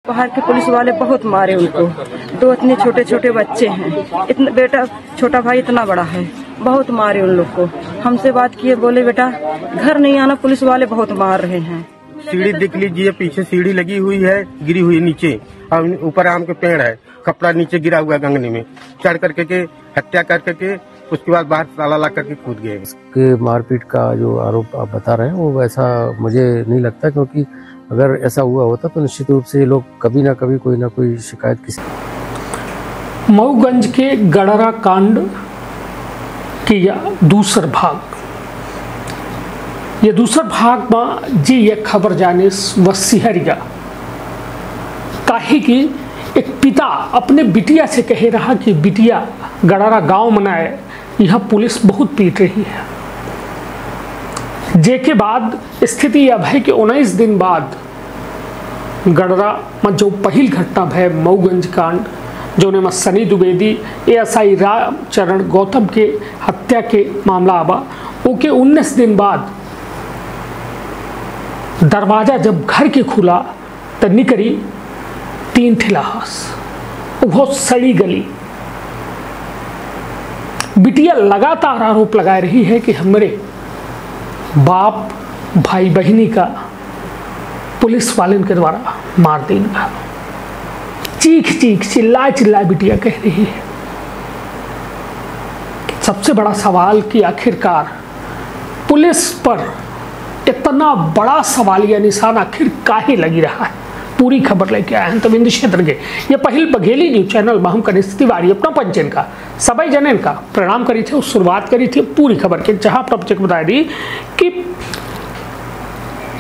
बाहर के पुलिस वाले बहुत मारे उनको। दो इतने छोटे छोटे बच्चे हैं, इतना बेटा छोटा भाई इतना बड़ा है, बहुत मारे उन लोग को। हमसे बात किए, बोले बेटा घर नहीं आना, पुलिस वाले बहुत मार रहे हैं। सीढ़ी देख लीजिए, पीछे सीढ़ी लगी हुई है, गिरी हुई नीचे, और ऊपर आम के पेड़ है, कपड़ा नीचे गिरा हुआ है गंगने में। चढ़ करके के हत्या करके उसके बाद बाहर ताला ला करके कूद गए। इसके मारपीट का जो आरोप आप बता रहे हैं वो वैसा मुझे नहीं लगता, क्योंकि अगर ऐसा हुआ होता तो निश्चित रूप से ये लोग कभी ना कभी कोई ना कोई शिकायत किसी। मऊगंज के गडरा कांड की यह दूसर भाग, ये दूसर भाग में जी ये खबर जाने व सिहरिया काहे कि एक पिता अपने बिटिया से कह रहा कि बिटिया गडरा गांव मनाए, यह पुलिस बहुत पीट रही है। जेके बाद स्थिति यह है कि 19 दिन बाद गडरा में जो पहली घटना भय मऊगंज कांड, जो ने सनी द्विवेदी एएसआई रामचरण गौतम के हत्या के मामला आवा, ओके 19 दिन बाद दरवाजा जब घर के खुला तो निकरी 3 ठिलाहस, बहुत सड़ी गली। बिटिया लगातार आरोप लगा रही है कि हमारे बाप भाई बहनी का पुलिस वाले के द्वारा मार देना। चीख चीख चिल्ला चिल्ला बिटिया कह रही है। सबसे बड़ा सवाल कि आखिरकार पुलिस पर इतना बड़ा सवालिया निशान आखिर काहे लगी रहा है, पूरी खबर लेके आए हैं तविंद क्षेत्र के ये पहल बघेली न्यूज चैनल में हम कनिष्ठ तिवारी अपना पंचन का सभी जनन का प्रणाम करी थे, शुरुआत करी थी पूरी खबर के, जहां प्रपचक बता दी कि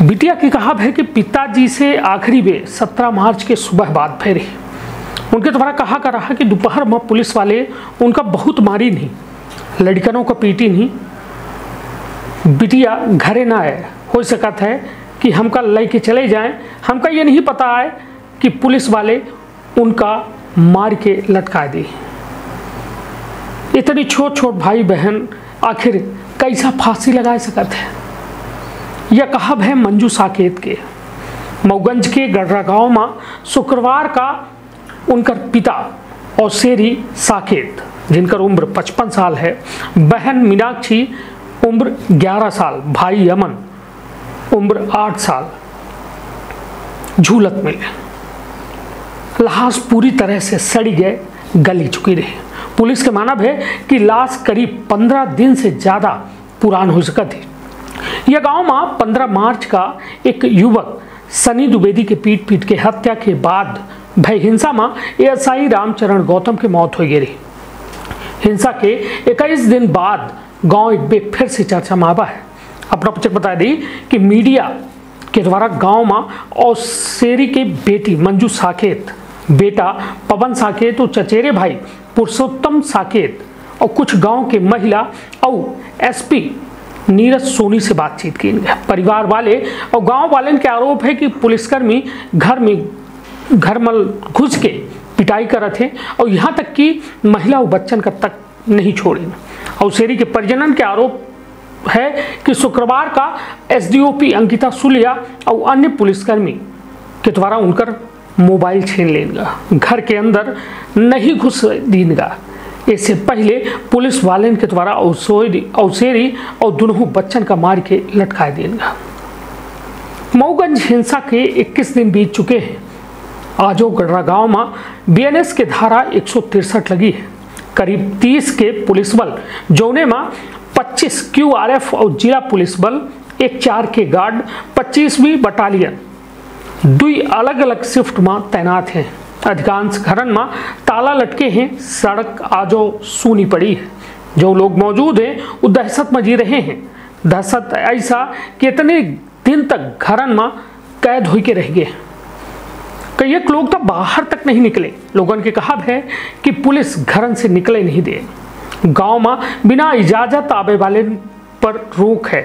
बिटिया की कहा है कि पिताजी से आखिरी वे 17 मार्च के सुबह बात फेरी। उनके द्वारा कहा कर रहा कि दोपहर में पुलिस वाले उनका बहुत मारी नहीं, लड़कनों को पीटी नहीं, बिटिया घरे ना आए, हो सकता है कि हमका लेके चले जाएं, हमका ये नहीं पता है कि पुलिस वाले उनका मार के लटका दी। इतनी छोट छोट भाई बहन आखिर कैसा फांसी लगा सकते हैं। यह कहा है मंजू साकेत के मऊगंज के गडरा गांव में शुक्रवार का उनका पिता औसेरी साकेत, जिनकर उम्र 55 साल है, बहन मीनाक्षी उम्र 11 साल, भाई यमन उम्र 8 साल झूलत मिले। लाश पूरी तरह से सड़ी गए, गली चुकी रही। पुलिस के मानव है कि लाश करीब 15 दिन से ज़्यादा पुरान हो सका थी। यह गांव में 15 मार्च का एक युवक सनी द्विवेदी के पीट के हत्या के बाद भय हिंसा में एएसआई रामचरण गौतम की मौत हो गई। हिंसा के 21 दिन बाद गांव एक बार फिर से चर्चा में आवा है। अपना पचक बता दी कि मीडिया के द्वारा गांव में औसेरी के बेटी मंजू साकेत, बेटा पवन साकेत और चचेरे भाई पुरुषोत्तम साकेत और कुछ गांव के महिला और एसपी नीरज सोनी से बातचीत की। परिवार वाले और गांव वाले के आरोप है कि पुलिसकर्मी घर में घुस के पिटाई कर रहे थे और यहाँ तक कि महिला और बच्चन का तक नहीं छोड़ी। औसेरी के परिजनन के आरोप है कि शुक्रवार का एसडीओपी अंकिता सुलिया और अन्य पुलिसकर्मी के द्वारा उनकर मोबाइल छीन लेगा, घर के अंदर नहीं घुस देगा। इससे पहले पुलिस वाले के द्वारा औसेरी और दोनों बच्चन का मार के लटका देगा। मऊगंज हिंसा के 21 दिन बीत चुके हैं। आजो गडरा गांव में बीएनएस के धारा 163 लगी है। करीब 30 के पुलिस बल, जोने में 25 क्यूआरएफ और जिला पुलिस बल, एक 4 के गार्ड, 25वीं बटालियन 2 अलग अलग शिफ्ट में तैनात हैं। अधिकांश घरन में ताला लटके हैं, सड़क आजो सूनी पड़ी है। जो लोग मौजूद हैं वो दहशत में जी रहे हैं। दहशत ऐसा कितने दिन तक घरन में कैद हो के रह गए। कई एक लोग तो बाहर तक नहीं निकले। लोगों के कहा है कि पुलिस घरन से निकले नहीं दे। गांव में बिना इजाजत आवे वाले पर रोक है।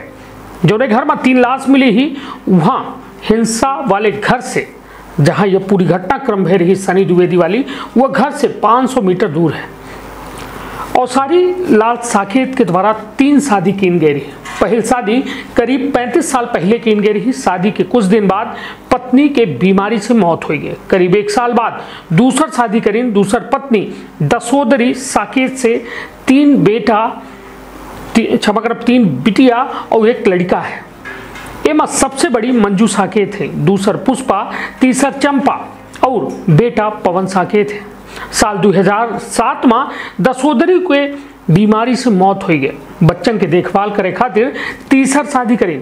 जो घर में 3 लाश मिली ही, वहां हिंसा वाले घर से, जहां यह पूरी घटनाक्रम है रही सनी द्विवेदी वाली, वह घर से 500 मीटर दूर है। औसारी लाल साकेत के द्वारा 3 शादी की गई रही। पहली शादी करीब 35 साल पहले की गई रही। शादी के कुछ दिन बाद पत्नी के बीमारी से मौत हुई है। करीब 1 साल बाद दूसर शादी करी। दूसर पत्नी दसोदरी साकेत से 3 बिटिया और 1 लड़का है। एमा सबसे बड़ी मंजू साकेत है, दूसर पुष्पा, तीसर चंपा और बेटा पवन साकेत है। साल 2007 में दसोदरी के बीमारी से मौत हुई है। बच्चन के देखभाल करे खातिर तीसर शादी करी।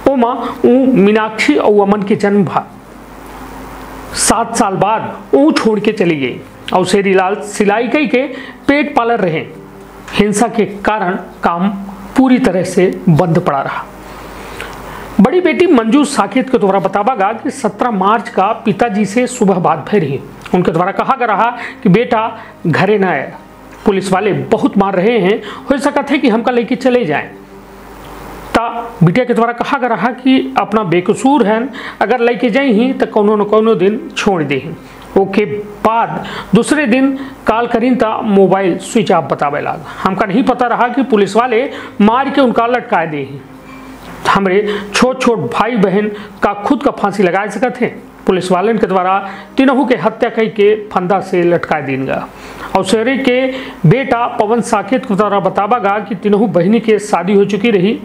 ओमा मीनाक्षी और अमन के जन्म भा। 7 साल बाद वो छोड़ के चली गई और शेरीलाल सिलाई कई के पेट पालर रहे। हिंसा के कारण काम पूरी तरह से बंद पड़ा रहा। बड़ी बेटी मंजू साकेत के द्वारा बतावागा कि 17 मार्च का पिताजी से सुबह बात भई रही। उनके द्वारा कहा गया रहा कि बेटा घरे न आए, पुलिस वाले बहुत मार रहे हैं, हो सकता है कि हमका लेके चले जाएं। ता बिटिया के द्वारा कहा गया रहा कि अपना बेकसूर है, अगर लेके जाए ही तो कोनो न कोनो दिन छोड़ दे। ओके बाद दूसरे दिन कॉल करीन ता मोबाइल स्विच ऑफ बतावे लगा। हमका नहीं पता रहा कि पुलिस वाले मार के उनका लटका दे। हमरे छोट छोट भाई बहन का खुद का फांसी लगा सकते हैं। पुलिस वाले के द्वारा तीनों के हत्या कई के फंदा से लटका दिन गया। और शहरी के बेटा पवन साकेत के द्वारा बतावागा कि तीनों बहनी के शादी हो चुकी रही।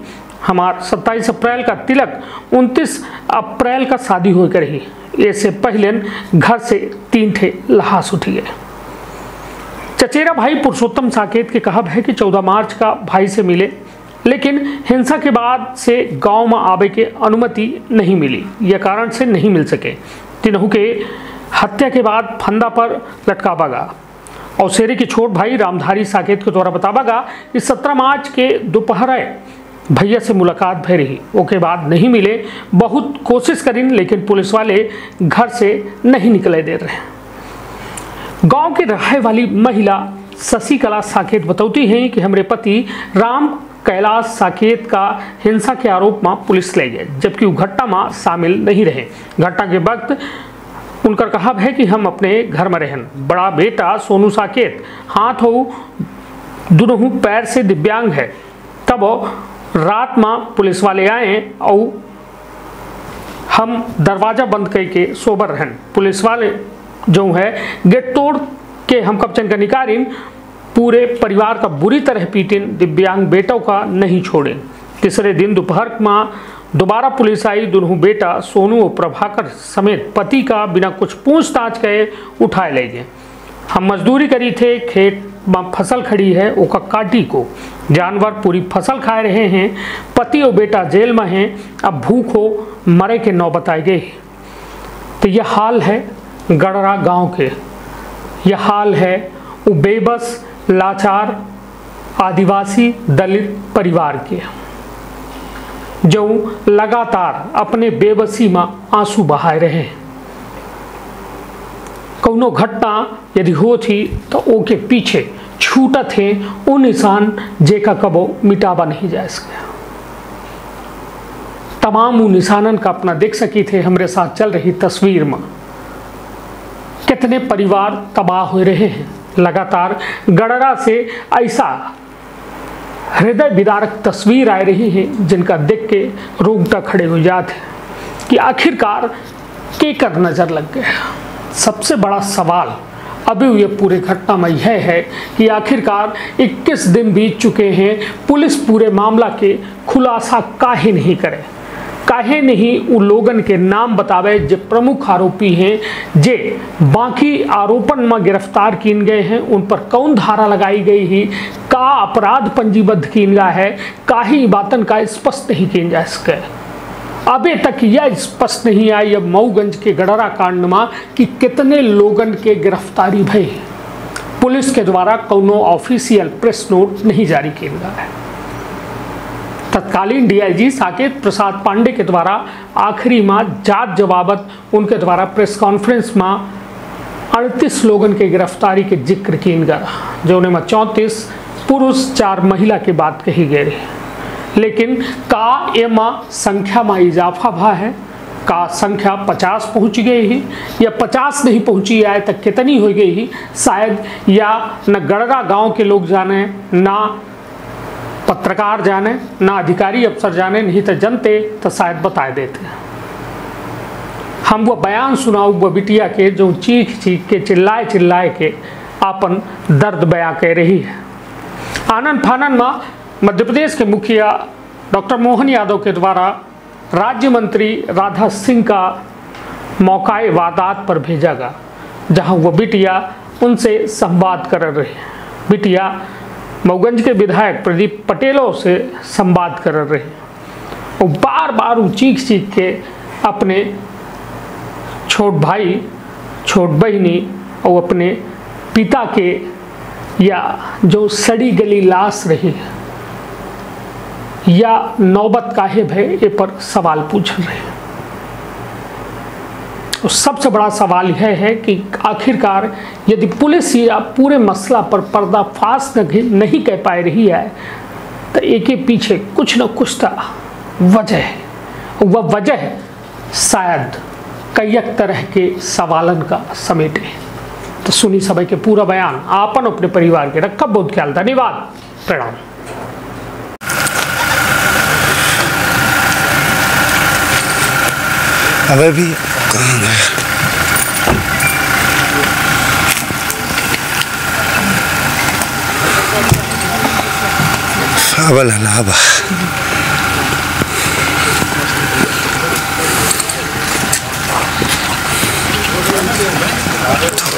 हमार 27 अप्रैल का तिलक 29 अप्रैल का शादी होकर रही। इससे पहले घर से 3 ठे लाश उठी गए। चचेरा भाई पुरुषोत्तम साकेत के कहा है कि 14 मार्च का भाई से मिले, लेकिन हिंसा के बाद से गांव में आवे के अनुमति नहीं मिली। यह कारण से नहीं मिल सके। तीनों के हत्या के बाद फंदा पर लटकावागा। और शेरे के छोट भाई रामधारी साकेत के द्वारा बतावागा कि 17 मार्च के दोपहर भैया से मुलाकात भई रही। ओके बाद नहीं मिले, बहुत कोशिश करी, लेकिन पुलिस वाले घर से नहीं निकले दे रहे। गांव के रहने वाली महिला शशिकला साकेत बताती हैं कि हमारे पति राम कैलाश साकेत का हिंसा के आरोप में पुलिस ले गए, जबकि वो घटना में शामिल नहीं रहे। घटना के वक्त उनका कहा है कि हम अपने घर में रहन। बड़ा बेटा सोनू साकेत हाथ हो दोनों पैर से दिव्यांग है। तब रात में पुलिस वाले आए और हम दरवाजा बंद करके सोबर रहन। पुलिस वाले जो है गेट तोड़ के हम कब्जन का निकारिन, पूरे परिवार का बुरी तरह पीटिन, दिव्यांग बेटों का नहीं छोड़े। तीसरे दिन दोपहर में दोबारा पुलिस आई। दोनों बेटा सोनू और प्रभाकर समेत पति का बिना कुछ पूछताछ के उठाए ले गए। हम मजदूरी करी थे, खेत में फसल खड़ी है, ओका काटी को जानवर पूरी फसल खा रहे हैं। पति और बेटा जेल में हैं, अब भूखो मरे के नौबत आए गए। तो यह हाल है गड़रा गांव के, यह हाल है वो बेबस लाचार आदिवासी दलित परिवार के, जो लगातार अपने बेबसी में आंसू बहाए रहे। कौनो घटना यदि हो थी तो ओके पीछे छूटत है वो निशान जेका कबो मिटावा नहीं जा सके। तमाम वो निशानन का अपना देख सकी थे हमारे साथ चल रही तस्वीर में। कितने परिवार तबाह हो रहे हैं। लगातार गड़रा से ऐसा हृदय विदारक तस्वीर आ रही है जिनका देख के रोंगटा खड़े हो जाते कि आखिरकार के कर नजर लग गया। सबसे बड़ा सवाल अभी ये पूरे घटना में यह है कि आखिरकार 21 दिन बीत चुके हैं, पुलिस पूरे मामला के खुलासा काहे नहीं करे, काहे नहीं उन लोगन के नाम बतावे जो प्रमुख आरोपी हैं, जे बाकी आरोपन में गिरफ्तार किन गए हैं, उन पर कौन धारा लगाई गई है, का अपराध पंजीबद्ध किन गया है, काहे बातन का स्पष्ट नहीं किन जा सके। अभी तक यह स्पष्ट नहीं आई अब मऊगंज के गड़रा कांड में कि कितने लोगन के गिरफ्तारी भई। पुलिस के द्वारा कोनो ऑफिशियल प्रेस नोट नहीं जारी किया गया है। तत्कालीन डीआईजी साकेत प्रसाद पांडे के द्वारा आखिरी में जात जवाबत उनके द्वारा प्रेस कॉन्फ्रेंस में 38 लोगन के गिरफ्तारी के जिक्र किया गया, जो उनमें 34 पुरुष 4 महिला की बात कही गई। लेकिन का एमा संख्या में इजाफा भा है, का संख्या 50 पहुंच गई ही या 50 नहीं पहुंची है तक कितनी हो गई ही शायद, या न गड़रा गांव के लोग जाने, ना पत्रकार जाने, ना अधिकारी अफसर जाने, नहीं तो जनते तो शायद बता देते। हम वो बयान सुनाऊ वो बिटिया के जो चीख चीख के चिल्लाए चिल्लाए के अपन दर्द बयां कह रही है। आनन फानन में मध्य प्रदेश के मुखिया डॉक्टर मोहन यादव के द्वारा राज्य मंत्री राधा सिंह का मौकाए वादात पर भेजा गया, जहां वो बिटिया उनसे संवाद कर रही है। बिटिया मऊगंज के विधायक प्रदीप पटेलों से संवाद कर रहे हैं और बार बार वो चीख चीख के अपने छोट भाई, छोट बहनी और अपने पिता के या जो सड़ी गली लाश रही या नौबत काहे भय ए पर सवाल पूछ रहे हैं। और सबसे बड़ा सवाल यह है कि आखिरकार यदि पुलिस या पूरे मसला पर पर्दाफाश नहीं कह पा रही है तो एक पीछे कुछ न कुछ वजह है। वह वजह शायद कई तरह के सवालन का समेटे। तो सुनी सभी के पूरा बयान, आपन अपने परिवार के रखा बहुत ख्याल। धन्यवाद, प्रणाम। अबे भी कहाँ गया? अबल हलाबा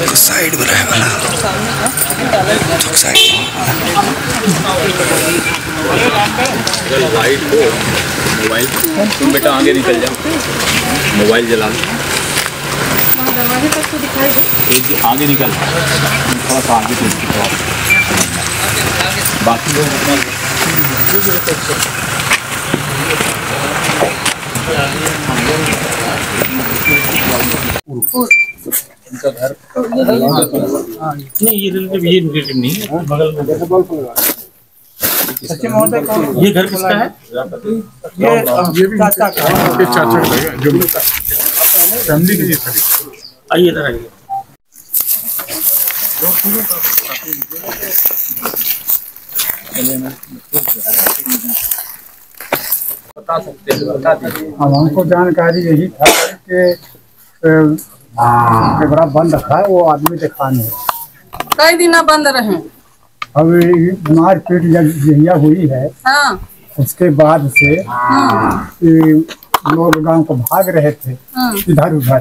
तो साइड में रहे वाला तो साइड लाइट को मोबाइल तुम बेटा आगे निकल जाओ, मोबाइल जला लो, दरवाजे तक तो दिखाई दे, आगे निकल थोड़ा सा आगे तो बाकी लोग उनका घर नहीं, ये रिलेटिव नहीं है, बगल में ये घर किसका है? ये भी चाचा का है, जो फैमिली के लिए। आइए इधर आइए। बता सकते हैं, बता दीजिए। अब हमको जानकारी यही था कि कैमरा बंद रखा है, वो आदमी दिखा नहीं। कई दिन बंद रहे। अब मारपीट जब यहिया हुई है, हाँ। उसके बाद से लोग गांव को भाग रहे थे इधर उधर,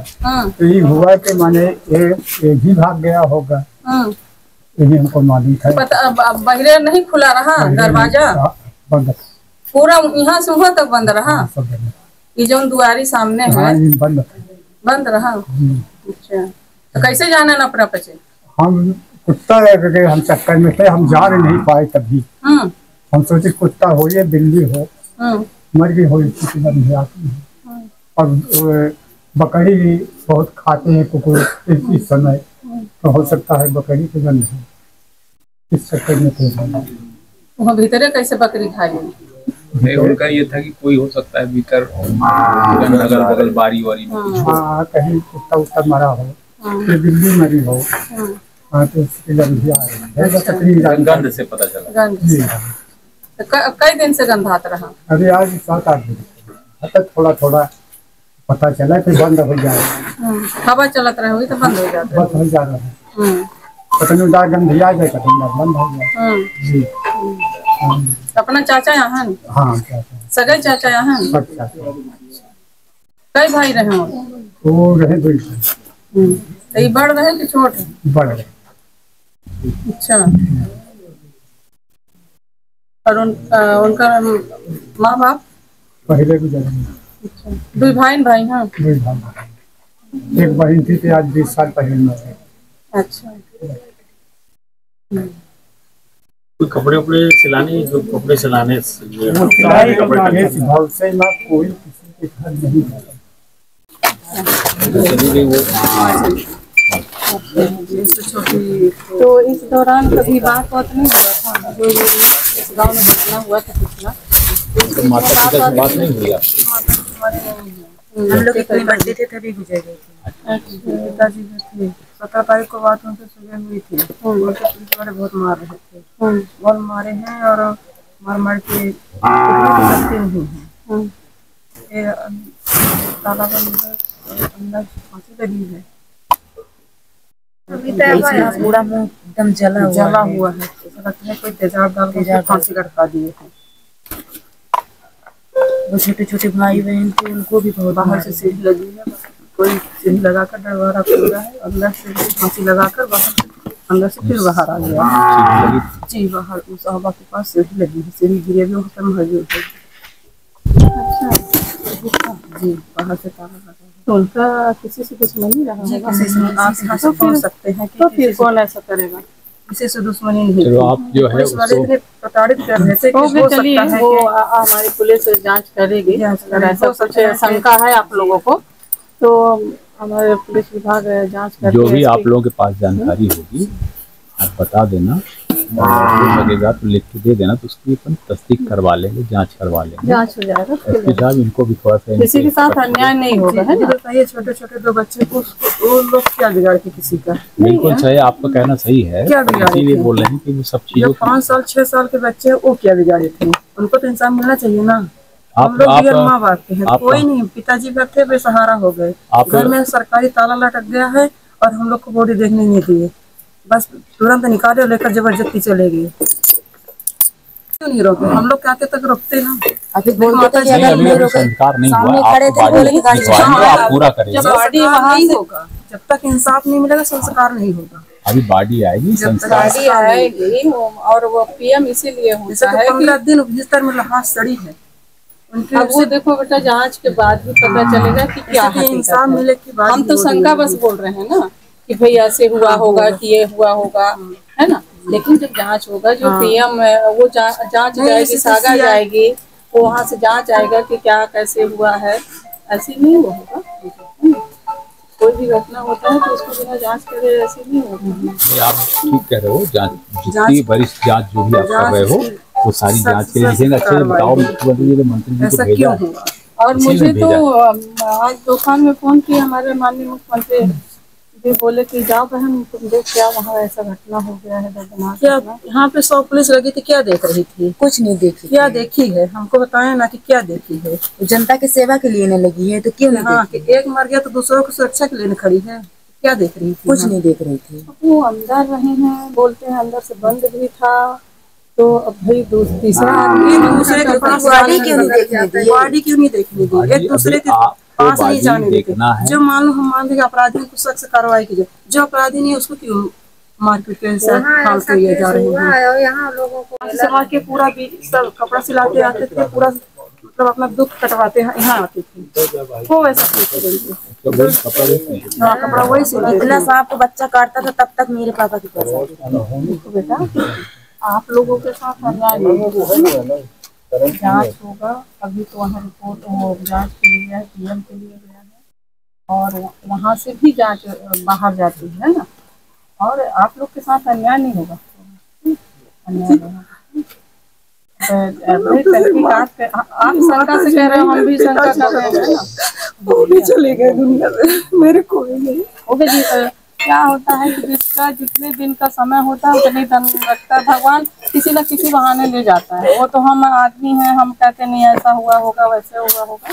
तो ये हुआ कि माने ये भी भाग गया होगा, यही हमको मालूम था। बहरे नहीं खुला रहा दरवाजा, बंद पूरा यहाँ से वहाँ तक बंद रहा। ये जो दुआरी सामने है बंद रहा। अच्छा, तो कैसे जाना न अपना पचे? हम कुत्ता लगे, हम चक्कर में थे, हम जान नहीं पाए कभी। हम सोचे कुत्ता हो या बिल्ली हो, मर गई हो और बकरी भी बहुत खाते हैं कुकुर इस समय, तो हो सकता है बकरी के गंध है, इस चक्कर में थे। वहाँ भीतरे कैसे बकरी खाई? उनका ये था कि कोई हो सकता है भीतर अगल बगल बारी वारी में हाँ कहीं कुत्ता उत्ता मरा हो, बिल्ली मरी हो, हाँ तो उसकी गंध से पता चला। कई दिन से गंधात रहा? अभी आज 7-8 दिन थोड़ा थोड़ा पता चला कि बंद हो जाए। हवा चलत रहे हुई तो बंद हो जाता है। बंद हो जा रहा है, कतनी डाल गंधिया जाए, कतनी बंद हो जाए। जी अपना चाचा यहाँ? हाँ चाचा, सगे चाचा यहाँ? कई भाई रहे हो? वो रहे 2। तो ये बड़ रहे कि छोट? बड़ रहे। अच्छा, और उनका माँ बाप पहले भी जन्म? अच्छा, 2 भाई भाई? हाँ 2 भाई, एक बहन थी तो आज 20 साल पहले में। अच्छा, कोई कपड़े उपड़े सिलाने, जो कपड़े सिलाने भाव से ना कोई किसी के घर नहीं जाता। तो इस दौरान कभी बात नहीं हुआ था जो इस गांव में घटना हुआ था पिछला? माता पिता से बात नहीं हुई आपकी? हम लोग इतनी बच्चे थे तभी गुजर गए थे। पिताजी थे, 17 तारीख को बात उनसे सुबह हुई थी। उनके पुलिस वाले बहुत मार रहे थे, बहुत मारे हैं और मार मार के उठने की शक्ति नहीं है। ये ताला बंद है, अंदर फांसी लगी है। पूरा मुंह एकदम जला हुआ है। ऐसा लगता है कोई तेजाब डाल के फांसी लटका दिए हैं। वो छोटे छोटे भाई बहन थे, उनको भी बहुत बाहर से सीढ़ी लगी है, कोई सीढ़ी लगाकर दरवाजा खोला है, अंदर से फांसी लगाकर बाहर, अंदर से फिर बाहर आ गया जी। बाहर उस साहबा के पास सीढ़ी लगी है, सीढ़ी गिरे भी वहाँ पर मौजूद है। जी बाहर से ताला लगा है। तो उनका किसी से दुश्मनी रहा है? आप यहाँ से पहुँच सकते हैं तो फिर कौन ऐसा करेगा? किसी से दुश्मनी नहीं थी। आप जो है उसको प्रताड़ित कर रहे थे। चलिए वो हमारी पुलिस जांच करेगी, अगर ऐसा कुछ शंका है आप लोगों को तो हमारे पुलिस विभाग जांच करेगी। जो भी आप लोगों के पास जानकारी होगी आप बता देना, और हो लगेगा तो लिख के दे देना, तो उसकी अपन तस्दीक करवा लेंगे, जांच करवा लेंगे, जांच हो जाएगा। इसके साथ इनको भी थोड़ा सा किसी के साथ अन्याय नहीं होगा, है ना? बताइए छोटे छोटे दो बच्चे को वो लोग क्या बिगाड़ के किसी का? बिल्कुल सही, आपका कहना सही है, क्या बिगाड़े? इसीलिए बोल रहे हैं कि वो सब चीजों 5 साल 6 साल के बच्चे वो क्या बिगाड़े थे? उनको तो इंसान मिलना चाहिए ना। हम लोग बिगड़ माँ बाप के हैं, कोई नहीं। पिताजी बैठे बेसहारा हो गए, घर में सरकारी ताला लटक गया है और हम लोग को बॉडी देखने नहीं दिए, बस तुरंत निकाले और लेकर जबरदस्ती चले गए। क्यों नहीं रोके? हम लोग क्या तक रोकते ना। अभी बोलते थे अगर नहीं रोके, संस्कार नहीं हुआ, आप पूरा करेंगे। बॉडी वहाँ नहीं होगा, जब तक इंसाफ नहीं मिलेगा संस्कार नहीं होगा। अभी बॉडी आएगी, संस्कार आएगी। और वो पीएम इसीलिए होता है 15 दिन बिस्तर में लाश सड़ी है उनकी। अब वो देखो बेटा, जांच के बाद भी पता चलेगा कि क्या इंसाफ मिले की बात। हम तो शंका बस बोल रहे हैं ना कि भाई ऐसे हुआ होगा कि ये हुआ होगा, है ना? लेकिन जब जांच होगा, जो पीएम वो जांच जाएगी, सागा जाएगी, वो वहाँ से जांच आएगा कि क्या कैसे हुआ है। ऐसे नहीं होगा, कोई भी घटना होता है तो उसको बिना जांच करे ऐसे नहीं होगा। आप ठीक कह रहे हो, जितनी वरिष्ठ जांच जो भी आप कर रहे हो वो सारी जांच के लिए लिखेंगे। अच्छे बताओ मुख्यमंत्री जी ने मंत्री जी को भेजा है। और मुझे तो आज दोपहर में फोन किया हमारे माननीय मुख्यमंत्री जी, बोले कि जाओ बहन तुम देख क्या वहाँ ऐसा घटना हो गया है दर्दनाक। क्या यहाँ पे 100 पुलिस लगी थी, क्या देख रही थी? कुछ नहीं देखी। क्या देखी है हमको बताया ना कि क्या देखी है? जनता की सेवा के लिए न लगी है तो क्यों नहीं? हाँ, कि एक मर गया तो दूसरों की सुरक्षा के लिए खड़ी है। क्या देख रही थी? कुछ नहीं देख रही थी। वो अंदर रहे हैं, बोलते हैं अंदर से बंद भी था, तो अब भाई तीसरा आदमी दूसरे के पास बॉडी क्यों नहीं देखने दी? बॉडी क्यों नहीं देखने दी? एक दूसरे के पास नहीं जाने देते। जो मालूम हम मान लेंगे अपराधियों को सख्त कार्रवाई की जाए, जो अपराधी नहीं उसको क्यों मारपीट के साथ किए जा रहे हैं? यहाँ लोगों को समाज के पूरा सब कपड़ा सिलाते आते थे, पूरा मतलब अपना दुख कटवाते यहाँ आते थे, वो वैसा कपड़ा वही सिलाते। इतना सांप को बच्चा काटता था तब तक मेरे पापा के पास बेटा आप लोगों के साथ अन्याय नहीं होगा, जांच होगा। अभी तो वहाँ रिपोर्ट जांच के लिए है, पीएम के लिए गया है और वहाँ से भी जांच बाहर जाती है ना। और आप लोग के साथ अन्याय नहीं होगा, अन्याय आप शंका से कह रहे हो, हम भी शंका कर रहे हैं ना। वो भी चले गए दुनिया से, मेरे कोई नहीं हो गया। क्या होता है कि जिसका जितने दिन का समय होता है उतने दिन रखता है भगवान, किसी न किसी बहाने ले जाता है। वो तो हम आदमी हैं, हम कहते नहीं ऐसा हुआ होगा वैसे हुआ होगा।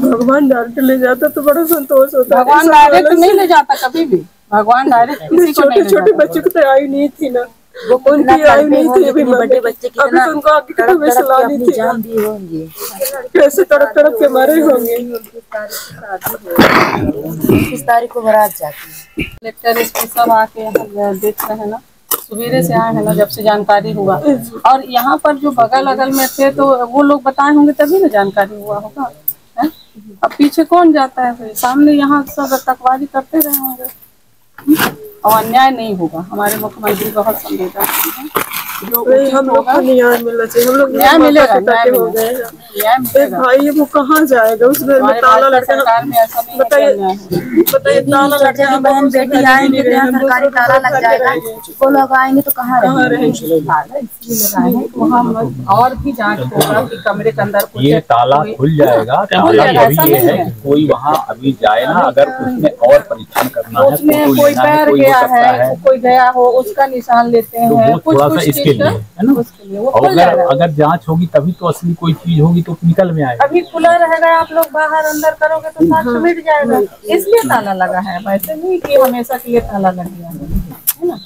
भगवान डायरेक्ट ले जाता तो बड़ा संतोष होता। भगवान डायरेक्ट नहीं ले जाता कभी भी, भगवान डायरेक्ट किसी को नहीं ले जाता। छोटे बच्चों की तो आई नहीं थी ना, वो उनकी आई नहीं थी। अभी बड़े बच्चे की अभी उनको आगे कितना बेसलानी थी, जान दिए होंगे, कैसे तड़प तड़प के मारे होंगे। 21 तारीख को बारात जाती है। कलेक्टर एसपी सब आके यहाँ देख रहे हैं ना, सवेरे से आए हैं ना, जब से जानकारी हुआ। और यहाँ पर जो बगल अगल में थे तो वो लोग बताए होंगे तभी ना जानकारी हुआ होगा। अब पीछे कौन जाता है फिर? सामने यहाँ सब तकवारी करते रहे होंगे और अन्याय नहीं होगा। हमारे मुख्यमंत्री बहुत संवेदनशील हैं, जो हम लोग को न्याय मिलना चाहिए। हम लोग न्याय मिलेगा, न्याय हो जाएगा। भाई वो कहाँ जाएगा? उस घर में ताला लटका, बताइए ताला लटका, बहन बेटी आएंगे तो यहाँ सरकारी ताला लग जाएगा, वो लोग आएंगे तो कहाँ रहेंगे? और भी जांच होगा कि कमरे के अंदर ये ताला खुल जाएगा। ताला अभी ये है कि कोई वहाँ अभी जाए ना, अगर उसमें और परीक्षण करना है, उसमें कोई पैर गया है, कोई गया हो उसका निशान लेते हैं, कुछ उसके लिए, है ना? उसके लिए वो और खुल जाएगा। अगर जांच होगी तभी तो असली कोई चीज होगी तो निकल में आएगा। अभी खुला रहेगा, आप लोग बाहर अंदर करोगे तो साक्ष्य मिट जाएगा, इसलिए ताला लगा है, वैसे नहीं कि हमेशा के लिए ताला लग गया है ना।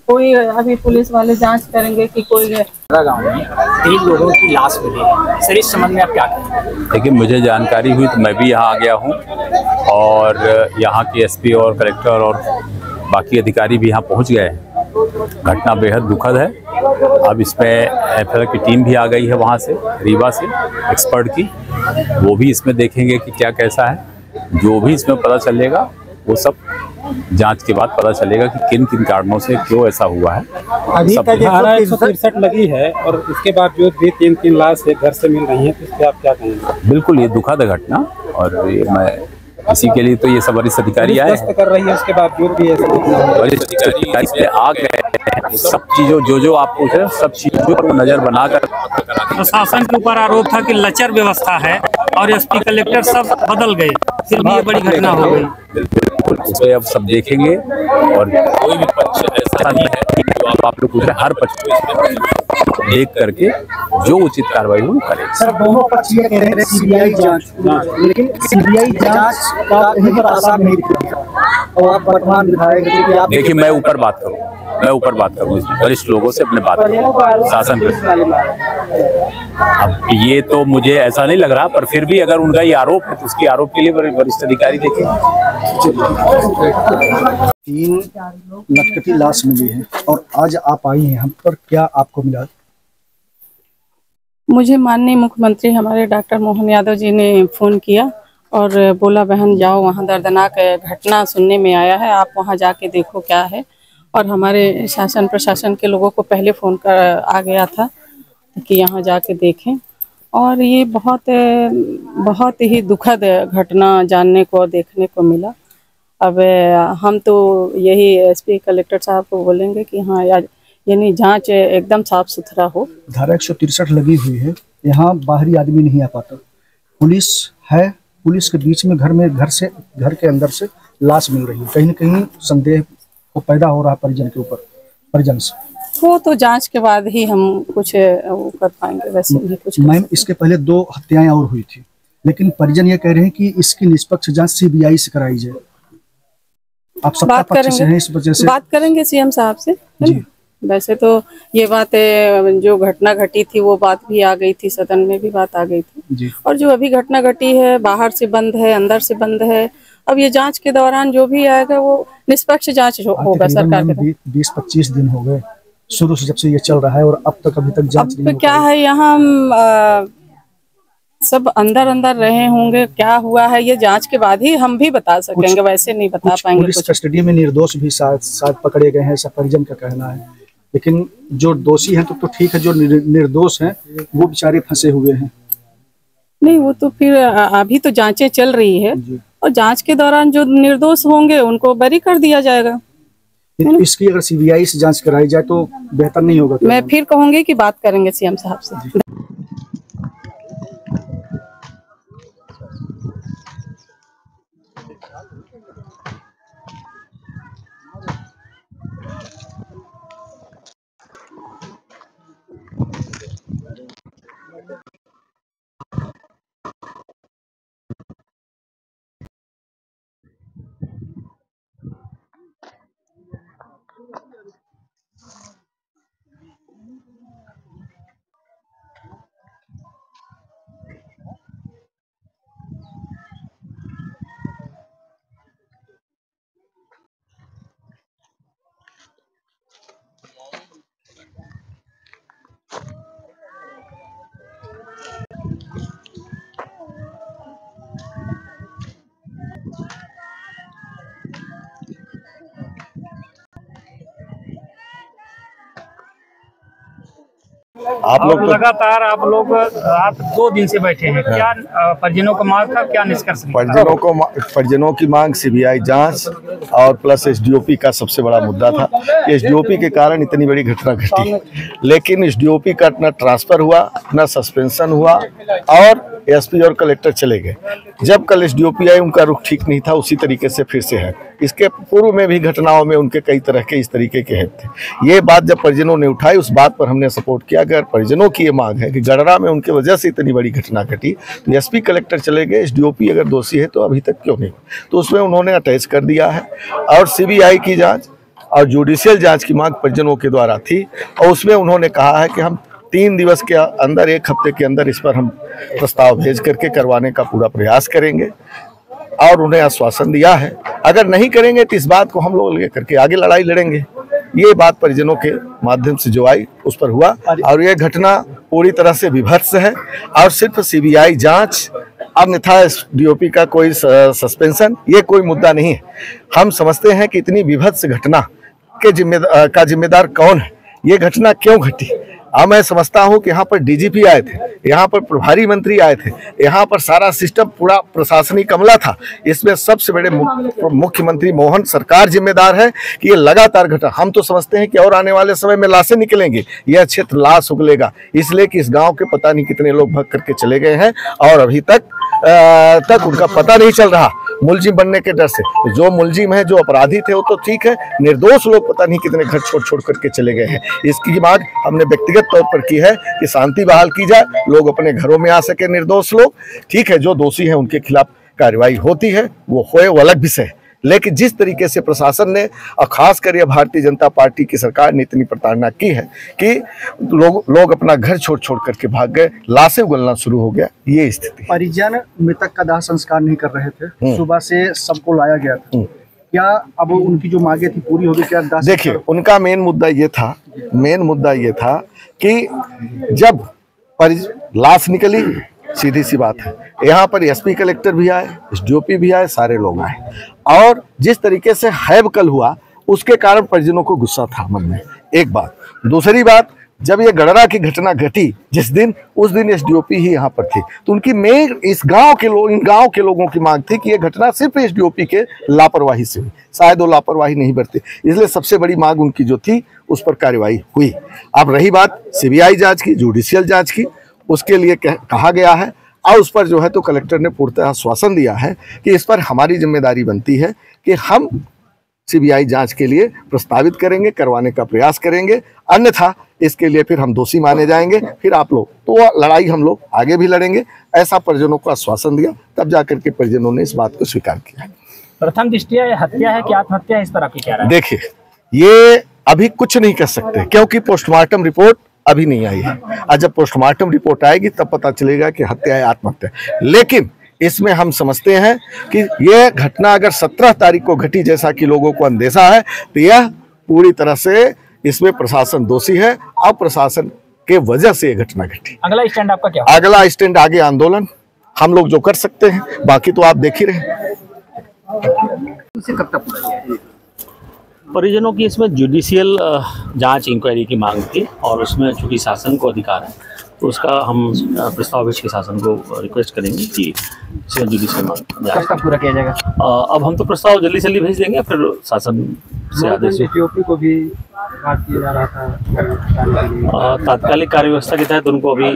कोई अभी पुलिस वाले जांच करेंगे कि कोई गाँव में 3 लोगों की लाश मिली है, सर इस संबंध में आप क्या कहेंगे? देखिए, मुझे जानकारी हुई तो मैं भी यहाँ आ गया हूँ और यहाँ के एसपी और कलेक्टर और बाकी अधिकारी भी यहाँ पहुँच गए हैं। घटना बेहद दुखद है। अब इस पे एफआईआर की टीम भी आ गई है वहाँ से, रीवा से, एक्सपर्ट की। वो भी इसमें देखेंगे कि क्या कैसा है। जो भी इसमें पता चलेगा वो सब जांच के बाद पता चलेगा कि किन किन कारणों से क्यों ऐसा हुआ है। अभी तक 163 लगी है और इसके बावजूद भी 3 लाश घर से मिल रही है, तो इस पे आप क्या कहेंगे? बिल्कुल, ये दुखद है घटना और ये मैं इसी के लिए तो ये सब वरिष्ठ अधिकारी आए कर रही है, उसके बावजूद भी वरिष्ठ अधिकारी इस पे आ गए। सब चीजों जो आप पूछ रहे हैं सब चीजों पर नजर बनाकर प्रशासन के ऊपर आरोप था कि लचर व्यवस्था है और एसपी कलेक्टर सब बदल गए, फिर भी ये बड़ी घटना हो गई। बिल्कुल, उसे अब सब देखेंगे और कोई भी पक्ष ऐसा नहीं है जो आप लोग पूछ रहे हैं, हर पक्ष को देख करके जो उचित कार्रवाई हो करें। सर, दोनों पक्ष ये कह रहे हैं सीबीआई जांच, लेकिन सीबीआई जांच का कहीं पर आसार नहीं दिख रहा। और आप वर्तमान विधायक, देखिए, मैं ऊपर बात करूँ इसमें वरिष्ठ लोगों से अपने बात करूँ शासन पर। अब ये तो मुझे ऐसा नहीं लग रहा, पर फिर भी अगर उनका ये आरोप है तो उसकी आरोप के लिए वरिष्ठ अधिकारी देखें। 3 नटकटी लाश मिली है और आज आप आई हैं हम पर, क्या आपको मिला? मुझे माननीय मुख्यमंत्री हमारे डॉक्टर मोहन यादव जी ने फ़ोन किया और बोला बहन जाओ, वहाँ दर्दनाक घटना सुनने में आया है, आप वहाँ जाके देखो क्या है। और हमारे शासन प्रशासन के लोगों को पहले फ़ोन कर आ गया था कि यहाँ जाके देखें। और ये बहुत ही दुखद घटना जानने को और देखने को मिला। अब हम तो यही एसपी कलेक्टर साहब को बोलेंगे कि हाँ यानी जांच एकदम साफ सुथरा हो। धारा 163 लगी हुई है, यहाँ बाहरी आदमी नहीं आ पाता, पुलिस है, पुलिस के बीच में घर के अंदर से लाश मिल रही है। कहीं न कहीं संदेह को पैदा हो रहा है परिजन से। वो तो जांच के बाद ही हम कुछ कर पाएंगे, वैसे भी कुछ। मैम, इसके पहले 2 हत्याएं और हुई थी, लेकिन परिजन ये कह रहे हैं कि इसकी निष्पक्ष जांच सीबीआई से कराई जाए। आप सब बात करेंगे, इस वजह से बात करेंगे सीएम साहब से जी। वैसे तो ये बात जो घटना घटी थी वो बात भी आ गई थी, सदन में भी बात आ गई थी जी। और जो अभी घटना घटी है बाहर से बंद है, अंदर से बंद है। अब ये जांच के दौरान जो भी आएगा वो निष्पक्ष जांच होगा सरकार के। 20-25 दिन हो गए शुरू से जब से ये चल रहा है और अब तक अभी तक जांच नहीं। क्या है, यहाँ सब अंदर रहे होंगे, क्या हुआ है ये जांच के बाद ही हम भी बता सकेंगे, वैसे नहीं बता पाएंगे। पुलिस कस्टडी में निर्दोष भी शायद पकड़े गए हैं, ऐसा परिजन का कहना है। लेकिन जो दोषी हैं तो ठीक है, जो निर्दोष हैं वो बेचारे फंसे हुए हैं। नहीं, वो तो फिर अभी तो जांचें चल रही है और जांच के दौरान जो निर्दोष होंगे उनको बरी कर दिया जाएगा। इसकी अगर सीबीआई से जांच कराई जाए तो बेहतर नहीं होगा? मैं फिर कहूंगी कि बात करेंगे सीएम साहब से। आप लोग लगातार आप 2 दिन से बैठे हैं, क्या परिजनों का मांग था, क्या निष्कर्ष? परिजनों की मांग सीबीआई जांच और प्लस एसडीओपी का सबसे बड़ा मुद्दा था। एसडीओपी के कारण इतनी बड़ी घटना घटी, लेकिन एसडीओपी का न ट्रांसफर हुआ, न सस्पेंशन हुआ और एसपी और कलेक्टर चले गए। जब कल एसडीओपी आए उनका रुख ठीक नहीं था, उसी तरीके से फिर से है। इसके पूर्व में भी घटनाओं में उनके कई तरह के इस तरीके के हित थे। ये बात जब परिजनों ने उठाई, उस बात पर हमने सपोर्ट किया। अगर परिजनों की ये मांग है कि गडरा में उनके वजह से इतनी बड़ी घटना घटी, तो एसपी कलेक्टर चले गए, एसडीओपी अगर दोषी है तो अभी तक क्यों नहीं? तो उसमें उन्होंने अटैच कर दिया है और सीबीआई की जाँच और जुडिशियल जाँच की मांग परिजनों के द्वारा थी, और उसमें उन्होंने कहा है कि हम 3 दिवस के अंदर, 1 हफ्ते के अंदर इस पर हम प्रस्ताव भेज करके करवाने का पूरा प्रयास करेंगे। और उन्हें आश्वासन दिया है अगर नहीं करेंगे तो इस बात को हम लोग लेकर के आगे लड़ाई लड़ेंगे। ये बात परिजनों के माध्यम से जो आई उस पर हुआ, और ये घटना पूरी तरह से विभत्स है और सिर्फ सीबीआई जांच, अन्यथा एसडीओपी का कोई सस्पेंशन, ये कोई मुद्दा नहीं है। हम समझते हैं कि इतनी विभत्स घटना के जिम्मेदार कौन है, ये घटना क्यों घटी। अब मैं समझता हूं कि यहाँ पर डीजीपी आए थे, यहाँ पर प्रभारी मंत्री आए थे, यहाँ पर सारा सिस्टम पूरा प्रशासनिक अमला था। इसमें सबसे बड़े मुख्यमंत्री मोहन सरकार जिम्मेदार है कि ये लगातार घटा। हम तो समझते हैं कि और आने वाले समय में लाशें निकलेंगी, यह क्षेत्र लाश उगलेगा, इसलिए कि इस गांव के पता नहीं कितने लोग भाग करके चले गए हैं और अभी तक उनका पता नहीं चल रहा, मुलजिम बनने के डर से। तो जो मुलजिम है, जो अपराधी थे, वो तो ठीक है, निर्दोष लोग पता नहीं कितने घर छोड़ करके चले गए हैं। इसकी मांग हमने व्यक्तिगत तौर पर की है कि शांति बहाल की जाए, लोग अपने घरों में आ सके, निर्दोष लोग। ठीक है, जो दोषी है उनके खिलाफ कार्रवाई होती है, वो होए, वो अलग विषय है। लेकिन जिस तरीके से प्रशासन ने और खासकर ये भारतीय जनता पार्टी की सरकार ने इतनी प्रताड़ना की है कि लोग अपना घर छोड़ करके भाग गए, लाशें उगलना शुरू हो गया, ये स्थिति। परिजन मृतक का दाह संस्कार नहीं कर रहे थे, सुबह से सबको लाया गया था, क्या अब उनकी जो मांगे थी पूरी होगी? क्या देखिए, उनका मेन मुद्दा ये था कि जब लाश निकली, सीधी सी बात है, यहाँ पर एसपी कलेक्टर भी आए, एसडीओपी भी आए, सारे लोग आए, और जिस तरीके से हैवकल हुआ उसके कारण परिजनों को गुस्सा था मन में, एक बात। दूसरी बात, जब ये गडरा की घटना घटी जिस दिन, उस दिन एसडीओपी ही यहाँ पर थी, तो उनकी मेन इन गांव के लोगों की मांग थी कि ये घटना सिर्फ एसडीओपी के लापरवाही से हुई, शायद वो लापरवाही नहीं बरते, इसलिए सबसे बड़ी मांग उनकी जो थी उस पर कार्रवाई हुई। अब रही बात सीबीआई जांच की, जुडिशियल जांच की, उसके लिए कहा गया है, और उस पर जो है तो कलेक्टर ने पूर्णतः आश्वासन दिया है कि इस पर हमारी जिम्मेदारी बनती है कि हम सीबीआई जांच के लिए प्रस्तावित करेंगे, करवाने का प्रयास करेंगे, अन्यथा इसके लिए फिर हम दोषी माने जाएंगे, फिर आप लोग, तो लड़ाई हम लोग आगे भी लड़ेंगे, ऐसा परिजनों को आश्वासन दिया। तब जाकर के परिजनों ने इस बात को स्वीकार किया। प्रथम दृष्टया हत्या है कि आत्महत्या है, इस पर आपकी क्या राय है? देखिए, ये अभी कुछ नहीं कर सकते क्योंकि पोस्टमार्टम रिपोर्ट अभी नहीं आई है, और जब पोस्टमार्टम रिपोर्ट आएगी तब पता चलेगा कि हत्या है आत्महत्या। लेकिन इसमें हम समझते हैं कि यह घटना अगर 17 तारीख को घटी जैसा कि लोगों को अंदेशा है, तो यह पूरी तरह से इसमें प्रशासन दोषी है और प्रशासन के वजह से यह घटना घटी। अगला स्टैंड आपका क्या? अगला स्टैंड आगे आंदोलन, हम लोग जो कर सकते हैं, बाकी तो आप देख ही रहे। परिजनों की इसमें जुडिशियल जांच इंक्वायरी की मांग थी, और उसमें चूंकि शासन को अधिकार है तो उसका हम प्रस्ताव भेज के शासन को रिक्वेस्ट करेंगे कि जुडिशियल मांग कब पूरा किया जाएगा। अब हम तो प्रस्ताव जल्दी से जल्दी भेज देंगे, फिर शासन से आदेश। एसडीओपी को भी बात किया जा रहा था, तात्कालिक कार्य व्यवस्था के तहत उनको अभी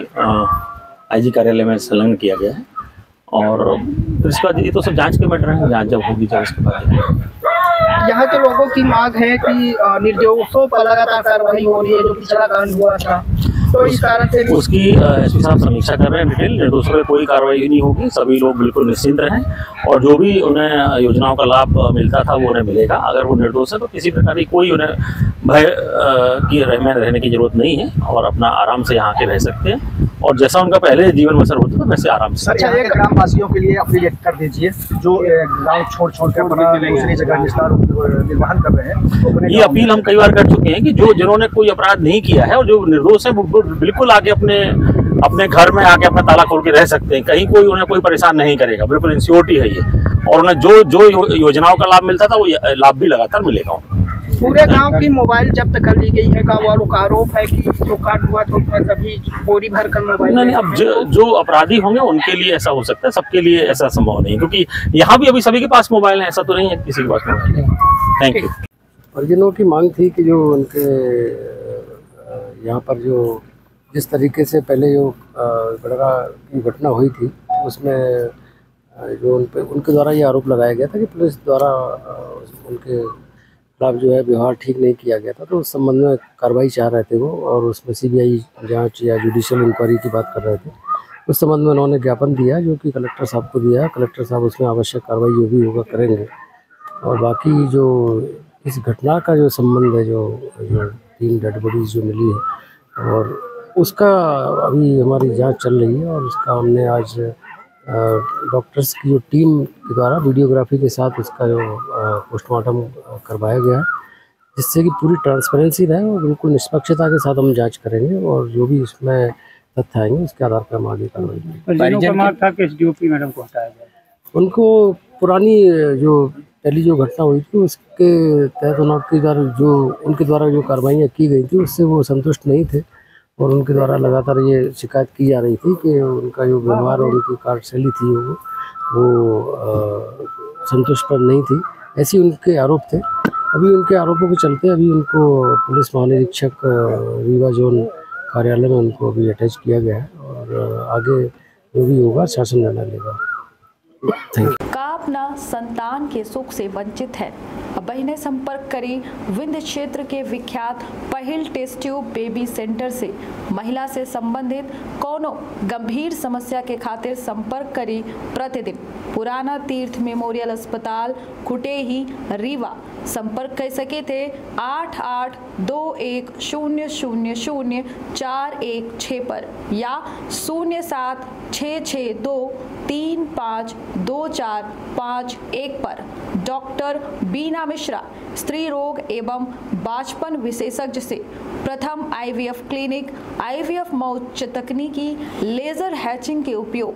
आईजी कार्यालय में संलग्न किया गया है, और फिर इसके बाद ये तो सब जांच के मैटर है, जांच जब होगी जब उसके बाद। यहाँ के लोगों की मांग है कि निर्दोषों पर लगातार कार्रवाई हो रही है, जो पिछला कांड हुआ था, तो इस कारण से उसकी एसपी साहब समीक्षा कर रहे हैं डिटेल। निर्दोषों पर कोई कार्रवाई नहीं होगी, सभी लोग बिल्कुल निश्चिंत रहें, और जो भी उन्हें योजनाओं का लाभ मिलता था वो उन्हें मिलेगा। अगर वो निर्दोष है तो किसी प्रकार की कोई उन्हें भय की रहने की जरूरत नहीं है, और अपना आराम से यहाँ के रह सकते हैं, और जैसा उनका पहले जीवन बसर होता था वैसे आराम से। अच्छा, एक ग्रामवासियों के लिए अपील कर दीजिए जो गाँव छोड़ कर अपना दूसरी जगह निर्वहन कर रहे हैं। ये अपील हम कई बार कर चुके हैं कि जिन्होंने कोई अपराध नहीं किया है और जो निर्दोष है, वो बिल्कुल आके अपने घर में आके अपना ताला खोल के रह सकते हैं, कहीं कोई उन्हें कोई परेशान नहीं करेगा, बिल्कुल इंश्योरिटी है ये। और उन्हें जो योजनाओं का लाभ मिलता था वो लाभ भी लगातार मिलेगा। पूरे गांव की मोबाइल जब्त कर ली गई है, गांव वालों का आरोप है कि जो कांड हुआ तो तभी बोरी भर कर मोबाइल। नहीं, अब जो अपराधी होंगे उनके लिए ऐसा हो सकता है, सबके लिए ऐसा संभव नहीं, क्योंकि यहाँ भी अभी सभी के पास मोबाइल है, ऐसा तो नहीं है किसी के पास मोबाइल है। Thank you. परिजनों की मांग थी कि जो उनके यहाँ पर जो जिस तरीके से पहले जो गड़गा की घटना हुई थी उसमें जो उनके द्वारा ये आरोप लगाया गया था कि पुलिस द्वारा उनके खिलाफ जो है व्यवहार ठीक नहीं किया गया था, तो उस संबंध में कार्रवाई चाह रहे थे वो, और उसमें सीबीआई जांच या जुडिशियल इंक्वायरी की बात कर रहे थे। उस संबंध में उन्होंने ज्ञापन दिया जो कि कलेक्टर साहब को दिया। कलेक्टर साहब उसमें आवश्यक कार्रवाई जो भी होगा करेंगे। और बाकी जो इस घटना का जो संबंध है, जो 3 डेड बॉडीज जो मिली है, और उसका अभी हमारी जांच चल रही है। और उसका हमने आज डॉक्टर्स की जो टीम के द्वारा वीडियोग्राफी के साथ उसका जो पोस्टमार्टम करवाया गया है, जिससे कि पूरी ट्रांसपेरेंसी रहे और बिल्कुल निष्पक्षता के साथ हम जांच करेंगे, और जो भी इसमें तथ्य आएंगे उसके आधार पर हम आगे कार्रवाई करेंगे। मैडम को हटाया गया, उनको पुरानी जो पहली जो घटना हुई थी उसके तहत उनके द्वारा जो कार्रवाइयाँ की गई थी उससे वो संतुष्ट नहीं थे, और उनके द्वारा लगातार ये शिकायत की जा रही थी कि उनका जो व्यवहार और उनकी कार्यशैली थी वो संतुष्टप्रद नहीं थी, ऐसे उनके आरोप थे। अभी उनके आरोपों के चलते अभी उनको पुलिस महानिरीक्षक रीवा जोन कार्यालय में उनको अभी अटैच किया गया है, और आगे जो भी होगा शासन निर्णय लेगा। का अपना संतान के सुख से वंचित है। बहने संपर्क करी विंध्य क्षेत्र के विख्यात पहिल टेस्ट ट्यूब बेबी सेंटर से। महिला से संबंधित कोनो गंभीर समस्या के खातिर संपर्क करी प्रतिदिन पुराना तीर्थ मेमोरियल अस्पताल कुटेही रीवा। संपर्क कर सके थे 8821000416 पर या 0766235245 पर। डॉक्टर बीना मिश्रा स्त्री रोग एवं बाचपन विशेषज्ञ से प्रथम IVF क्लिनिक, IVF मौच तकनीकी, लेजर हैचिंग के उपयोग,